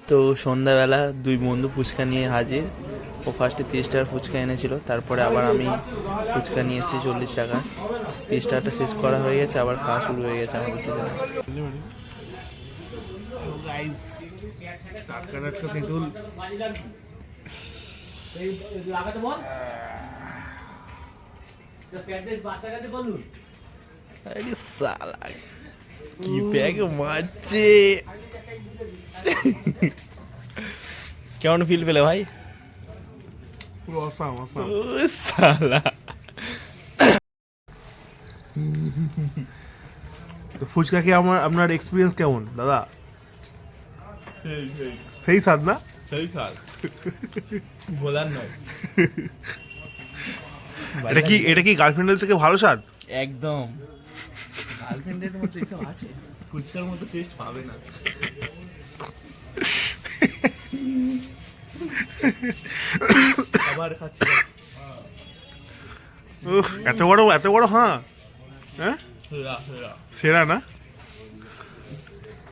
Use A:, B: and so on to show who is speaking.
A: তো সন্ধ্যাবেলা দুই বন্ধু ফুচকা নিয়ে হাজির। ও ফার্স্টে 30 টাকার ফুচকা এনেছিল, তারপরে আবার আমি ফুচকা নিয়ে এসেছি 40 টাকা। 30 টাকাটা শেষ করা হয়ে গেছে, আবার খাওয়া শুরু হয়ে গেছে আমার দুজনে। আরে সালা কি ব্যাগ মারছে! কেমন ফিল পেলে ভাই? সালা
B: তো ফুচকা খেয়ে আপনার এক্সপিরিয়েন্স কেমন দাদা? সেই স্বাদ না?
A: বলার নয়।
B: এটা কি গার্লফ্রেন্ডের থেকে ভালো স্বাদ?
A: একদম গার্লফ্রেন্ডের মতো এসব আছে, ফুচকার মতো টেস্ট পাবে না। আবার খাচ্ছি।
B: এত বড় হ্যাঁ, সেরা না?